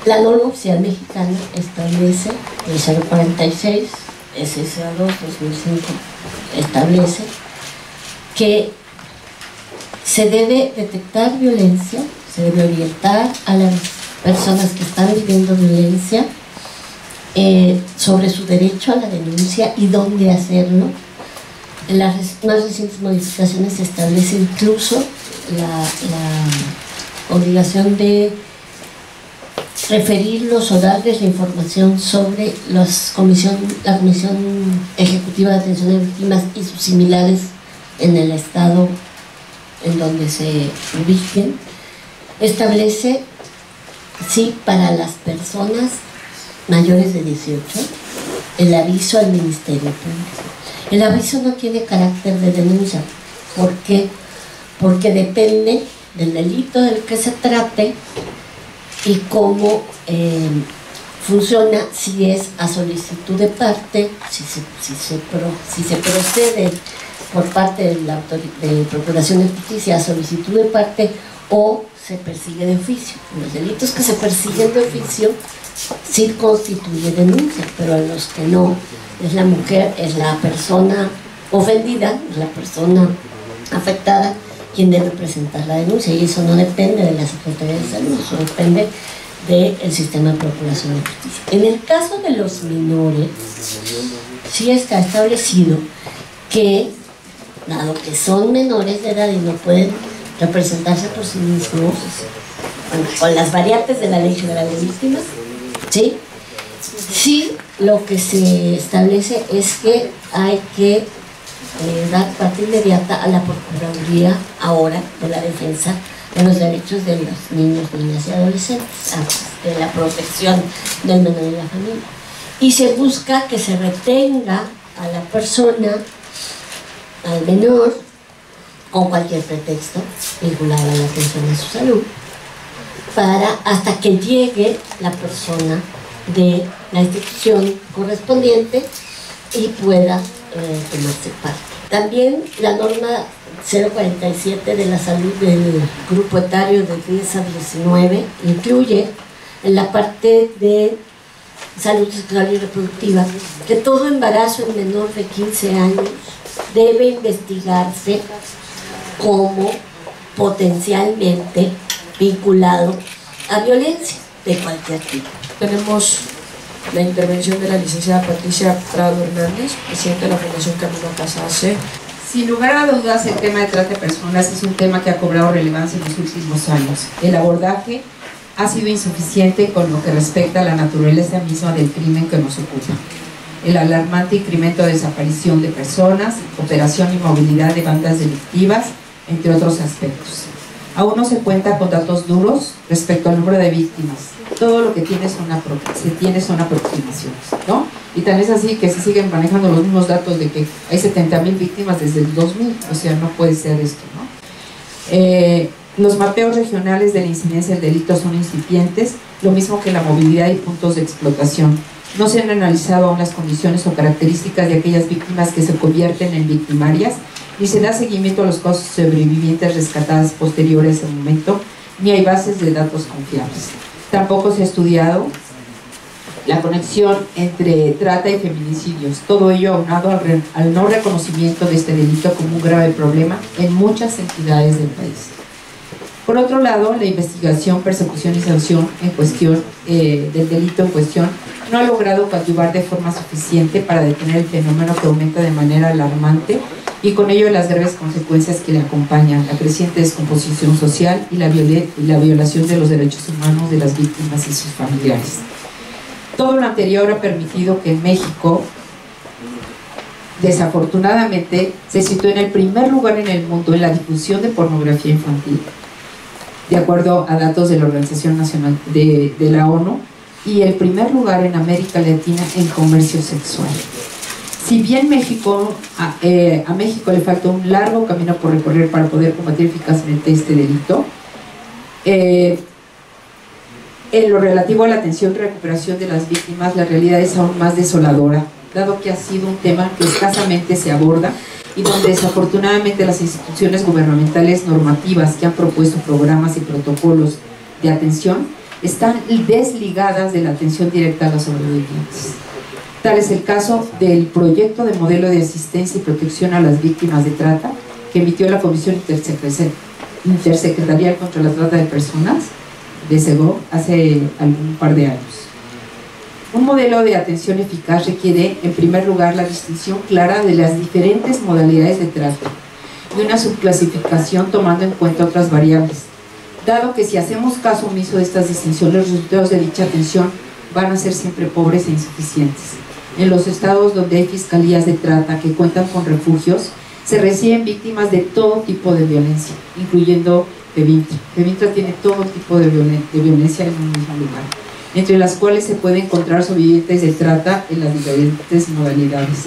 La norma oficial mexicana establece, el 046, SSA 2, 2005, establece que se debe detectar violencia, se debe orientar a las personas que están viviendo violencia sobre su derecho a la denuncia y dónde hacerlo. En las más recientes modificaciones se establece incluso la obligación de referirlos o darles la información sobre la Comisión Ejecutiva de Atención a Víctimas y sus similares en el estado en donde se ubiquen. Establece, sí, para las personas mayores de 18, el aviso al Ministerio Público. El aviso no tiene carácter de denuncia. ¿Por qué? Porque depende del delito del que se trate y cómo funciona, si es a solicitud de parte, si se procede por parte de la Procuración de Justicia a solicitud de parte o se persigue de oficio. Los delitos que se persiguen de oficio sí constituye denuncia, pero en los que no, es la mujer, es la persona ofendida, es la persona afectada quien debe presentar la denuncia, y eso no depende de la Secretaría de Salud, eso depende del sistema de procuración de justicia. En el caso de los menores, sí está establecido que, dado que son menores de edad y no pueden representarse por sí mismos, bueno, con las variantes de la Ley General de Víctimas, ¿sí? Sí, lo que se establece es que hay que dar parte inmediata a la Procuraduría ahora de la defensa de los derechos de los niños, niñas y adolescentes, de la protección del menor y la familia. Y se busca que se retenga a la persona, al menor, con cualquier pretexto vinculado a la atención a su salud, hasta que llegue la persona de la institución correspondiente y pueda tomarse parte. También la norma 047 de la salud del grupo etario de 10 a 19 incluye en la parte de salud sexual y reproductiva que todo embarazo en menor de 15 años debe investigarse como potencialmente vinculado a violencia de cualquier tipo. Tenemos la intervención de la licenciada Patricia Prado Hernández, presidenta de la Fundación Camino Casase. Sin lugar a dudas, el tema de trata de personas es un tema que ha cobrado relevancia en los últimos años. El abordaje ha sido insuficiente con lo que respecta a la naturaleza misma del crimen que nos ocupa. El alarmante incremento de desaparición de personas, operación y movilidad de bandas delictivas, entre otros aspectos. Aún no se cuenta con datos duros respecto al número de víctimas. Todo lo que tiene son aproximaciones, ¿no? Y tan es así que se siguen manejando los mismos datos de que hay 70,000 víctimas desde el 2000, o sea, no puede ser esto, ¿no? Los mapeos regionales de la incidencia del delito son incipientes, lo mismo que la movilidad y puntos de explotación. No se han analizado aún las condiciones o características de aquellas víctimas que se convierten en victimarias, ni se da seguimiento a los casos sobrevivientes rescatadas posteriores a ese momento, ni hay bases de datos confiables. Tampoco se ha estudiado la conexión entre trata y feminicidios, todo ello aunado al no reconocimiento de este delito como un grave problema en muchas entidades del país. Por otro lado, la investigación, persecución y sanción en cuestión del delito en cuestión no ha logrado coadyuvar de forma suficiente para detener el fenómeno que aumenta de manera alarmante y con ello las graves consecuencias que le acompañan, la creciente descomposición social y la violación de los derechos humanos de las víctimas y sus familiares. Todo lo anterior ha permitido que en México, desafortunadamente, se sitúe en el primer lugar en el mundo en la difusión de pornografía infantil, de acuerdo a datos de la Organización Nacional de la ONU, y el primer lugar en América Latina en comercio sexual. Si bien a México le falta un largo camino por recorrer para poder combatir eficazmente este delito, en lo relativo a la atención y recuperación de las víctimas, la realidad es aún más desoladora, dado que ha sido un tema que escasamente se aborda y donde desafortunadamente las instituciones gubernamentales normativas que han propuesto programas y protocolos de atención están desligadas de la atención directa a los sobrevivientes. Tal es el caso del proyecto de modelo de asistencia y protección a las víctimas de trata que emitió la Comisión Intersecretarial contra la Trata de Personas de SEGO hace algún par de años. Un modelo de atención eficaz requiere, en primer lugar, la distinción clara de las diferentes modalidades de trata y una subclasificación tomando en cuenta otras variables, dado que si hacemos caso omiso de estas distinciones, los resultados de dicha atención van a ser siempre pobres e insuficientes. En los estados donde hay fiscalías de trata que cuentan con refugios, se reciben víctimas de todo tipo de violencia, incluyendo FEVINTRA. FEVINTRA tiene todo tipo de violencia en un mismo lugar, entre las cuales se pueden encontrar sobrevivientes de trata en las diferentes modalidades.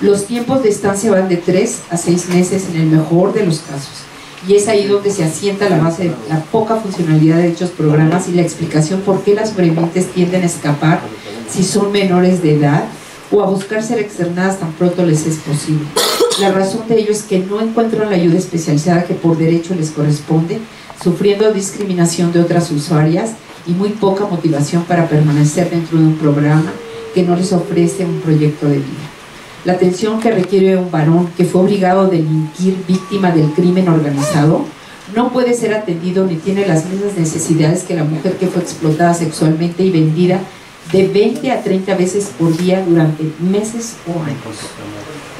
Los tiempos de estancia van de 3 a 6 meses en el mejor de los casos, y es ahí donde se asienta la base de la poca funcionalidad de dichos programas y la explicación por qué las sobrevivientes tienden a escapar si son menores de edad o a buscar ser externadas tan pronto les es posible. La razón de ello es que no encuentran la ayuda especializada que por derecho les corresponde, sufriendo discriminación de otras usuarias y muy poca motivación para permanecer dentro de un programa que no les ofrece un proyecto de vida. La atención que requiere un varón que fue obligado a delinquir víctima del crimen organizado no puede ser atendido ni tiene las mismas necesidades que la mujer que fue explotada sexualmente y vendida de 20 a 30 veces por día durante meses o años.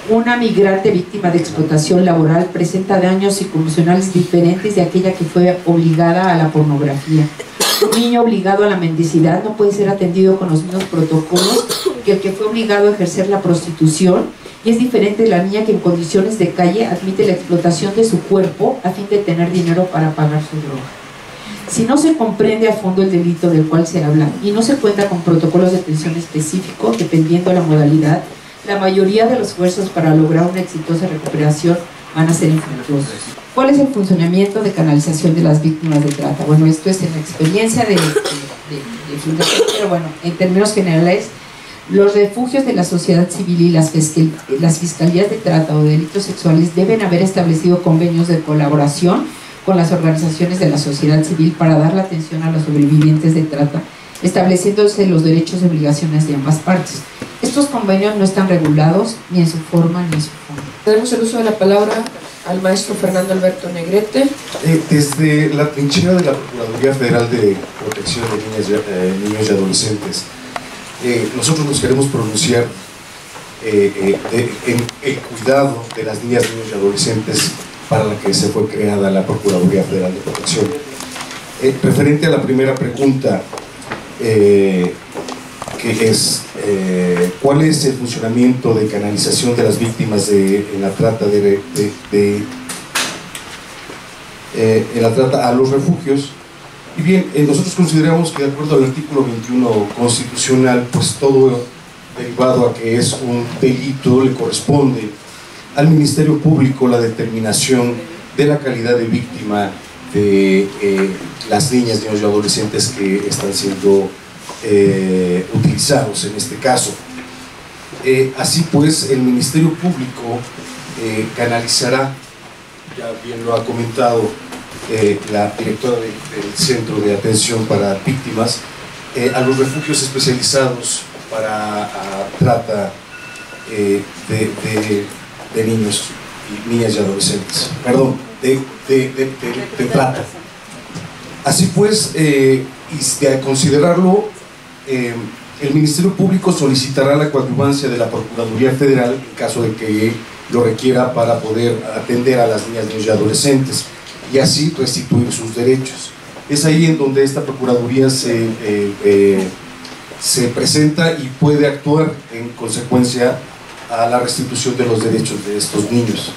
Una migrante víctima de explotación laboral presenta daños psicoemocionales diferentes de aquella que fue obligada a la pornografía. Un niño obligado a la mendicidad no puede ser atendido con los mismos protocolos que el que fue obligado a ejercer la prostitución, y es diferente de la niña que en condiciones de calle admite la explotación de su cuerpo a fin de tener dinero para pagar su droga. Si no se comprende a fondo el delito del cual se habla y no se cuenta con protocolos de atención específicos, dependiendo de la modalidad, la mayoría de los esfuerzos para lograr una exitosa recuperación van a ser infructuosos. ¿Cuál es el funcionamiento de canalización de las víctimas de trata? Bueno, esto es en la experiencia de fundación, pero bueno, en términos generales, los refugios de la sociedad civil y las fiscalías de trata o de delitos sexuales deben haber establecido convenios de colaboración con las organizaciones de la sociedad civil para dar la atención a los sobrevivientes de trata, estableciéndose los derechos y obligaciones de ambas partes. Estos convenios no están regulados ni en su forma ni en su fondo. Tenemos el uso de la palabra al maestro Fernando Alberto Negrete. Desde la trinchera de la Procuraduría Federal de Protección de Niños y Adolescentes, nosotros nos queremos pronunciar en el cuidado de las niñas, niños y adolescentes para la que se fue creada la Procuraduría Federal de Protección. Referente a la primera pregunta, que es ¿cuál es el funcionamiento de canalización de las víctimas en la trata en la trata a los refugios? Y bien, nosotros consideramos que de acuerdo al artículo 21 constitucional, pues todo derivado a que es un delito le corresponde al Ministerio Público la determinación de la calidad de víctima de las niñas, niños y adolescentes que están siendo utilizados en este caso. Así pues, el Ministerio Público canalizará, ya bien lo ha comentado la directora del Centro de Atención para Víctimas, a los refugios especializados para trata de niños y niñas y adolescentes, perdón, de trata. Así pues, y de considerarlo, el Ministerio Público solicitará la coadyuvancia de la Procuraduría Federal en caso de que lo requiera para poder atender a las niñas, niños y adolescentes y así restituir sus derechos. Es ahí en donde esta Procuraduría se presenta y puede actuar en consecuencia a la restitución de los derechos de estos niños.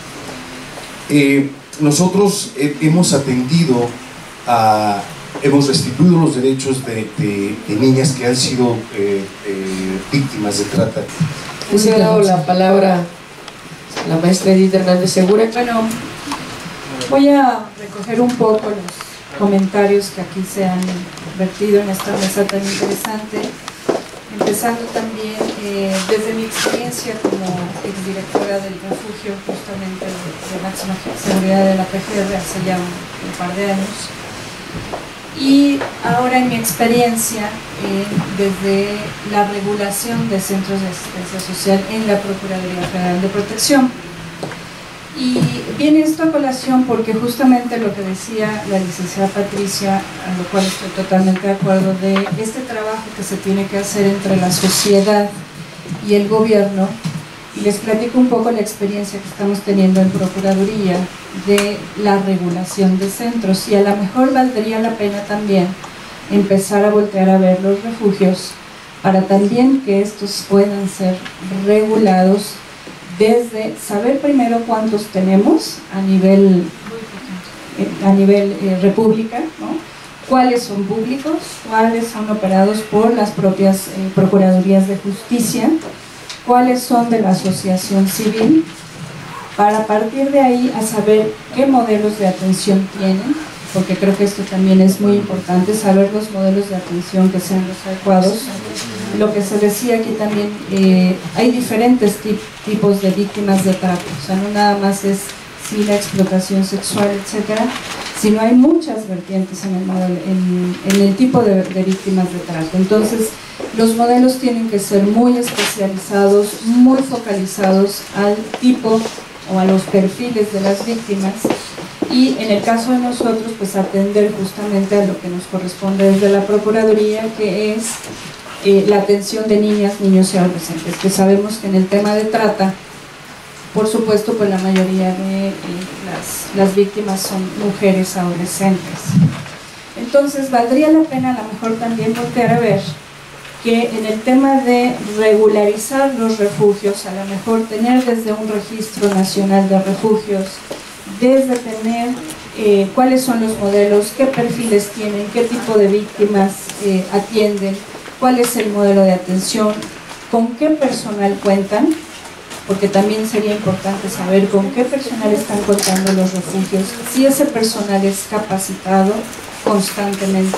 Nosotros hemos atendido hemos restituido los derechos de niñas que han sido víctimas de trata. Les he dado la palabra a la maestra Edith Hernández Segura. Bueno, voy a recoger un poco los comentarios que aquí se han vertido en esta mesa tan interesante, empezando también desde mi experiencia como exdirectora del refugio justamente de máxima seguridad de la PGR hace ya un par de años. y ahora en mi experiencia desde la regulación de centros de asistencia social en la Procuraduría Federal de Protección. Y viene esto a colación porque justamente lo que decía la licenciada Patricia, a lo cual estoy totalmente de acuerdo, de este trabajo que se tiene que hacer entre la sociedad y el gobierno, y les platico un poco la experiencia que estamos teniendo en Procuraduría de la regulación de centros, y a lo mejor valdría la pena también empezar a voltear a ver los refugios para también que estos puedan ser regulados desde saber primero cuántos tenemos a nivel república, ¿no? Cuáles son públicos, cuáles son operados por las propias Procuradurías de Justicia, cuáles son de la asociación civil, para partir de ahí a saber qué modelos de atención tienen, porque creo que esto también es muy importante, saber los modelos de atención que sean los adecuados. Lo que se decía aquí también, hay diferentes tipos de víctimas de trato, o sea, no nada más es si la explotación sexual, etcétera, sino hay muchas vertientes en el modelo, en el tipo de víctimas de trato. Entonces, los modelos tienen que ser muy especializados, muy focalizados al tipo o a los perfiles de las víctimas, y en el caso de nosotros, pues atender justamente a lo que nos corresponde desde la Procuraduría, que es la atención de niñas, niños y adolescentes, que sabemos que en el tema de trata, por supuesto, pues la mayoría de las víctimas son mujeres adolescentes. Entonces, valdría la pena a lo mejor también voltear a ver que en el tema de regularizar los refugios, a lo mejor tener desde un registro nacional de refugios, desde tener cuáles son los modelos, qué perfiles tienen, qué tipo de víctimas atienden, cuál es el modelo de atención, con qué personal cuentan, porque también sería importante saber con qué personal están contando los refugios, si ese personal es capacitado constantemente.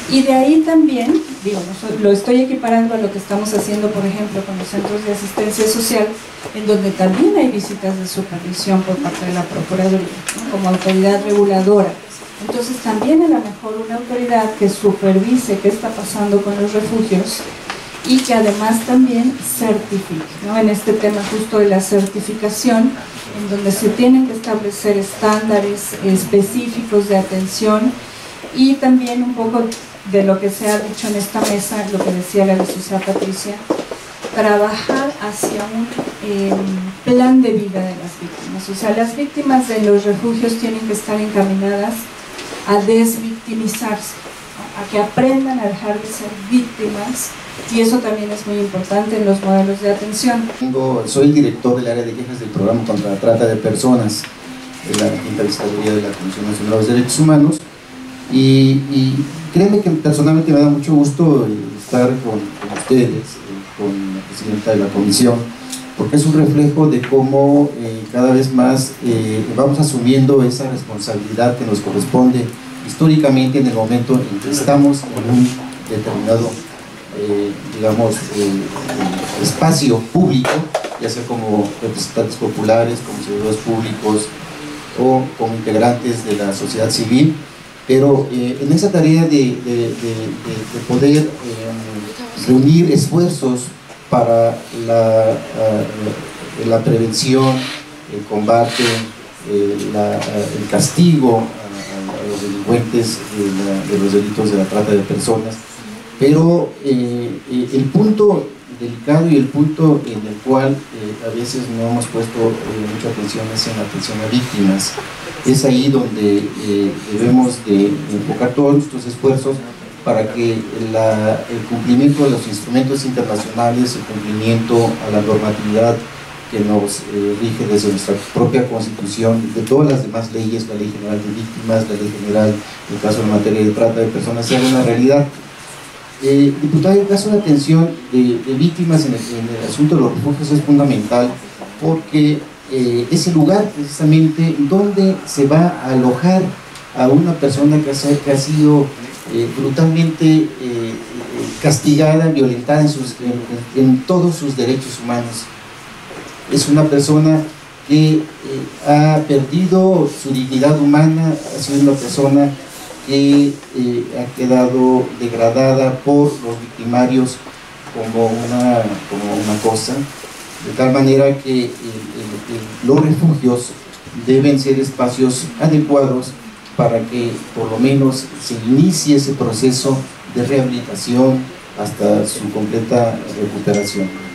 Y de ahí también, digo, lo estoy equiparando a lo que estamos haciendo, por ejemplo, con los centros de asistencia social, en donde también hay visitas de supervisión por parte de la Procuraduría, ¿no? Como autoridad reguladora. Entonces también a lo mejor una autoridad que supervise qué está pasando con los refugios y que además también certifique, ¿no? En este tema justo de la certificación, en donde se tienen que establecer estándares específicos de atención, y también un poco de lo que se ha dicho en esta mesa, lo que decía la licenciada Patricia, trabajar hacia un plan de vida de las víctimas. O sea, las víctimas de los refugios tienen que estar encaminadas a desvictimizarse, ¿no? A que aprendan a dejar de ser víctimas, y eso también es muy importante en los modelos de atención. Soy el director del área de quejas del programa contra la trata de personas de la Quinta Visitaduría de la Comisión Nacional de los Derechos Humanos, y créanme que personalmente me da mucho gusto estar con ustedes, con la presidenta de la comisión, porque es un reflejo de cómo cada vez más vamos asumiendo esa responsabilidad que nos corresponde históricamente en el momento en que estamos en un determinado digamos espacio público, ya sea como representantes populares, como servidores públicos o como integrantes de la sociedad civil. Pero en esa tarea de poder reunir esfuerzos para la prevención, el combate, el castigo a los delincuentes de los delitos de la trata de personas, pero el punto delicado y el punto en el cual a veces no hemos puesto mucha atención es en la atención a víctimas. Es ahí donde debemos de enfocar todos nuestros esfuerzos para que el cumplimiento de los instrumentos internacionales, el cumplimiento a la normatividad que nos rige desde nuestra propia Constitución, de todas las demás leyes, la Ley General de Víctimas, la Ley General, en el caso en materia de trata de personas, sea una realidad. Diputado, el caso de atención de víctimas en el asunto de los refugios es fundamental, porque es el lugar precisamente donde se va a alojar a una persona que ha sido brutalmente castigada, violentada en todos sus derechos humanos. Es una persona que ha perdido su dignidad humana, ha sido una persona que ha quedado degradada por los victimarios como una cosa, de tal manera que los refugios deben ser espacios adecuados para que por lo menos se inicie ese proceso de rehabilitación hasta su completa recuperación.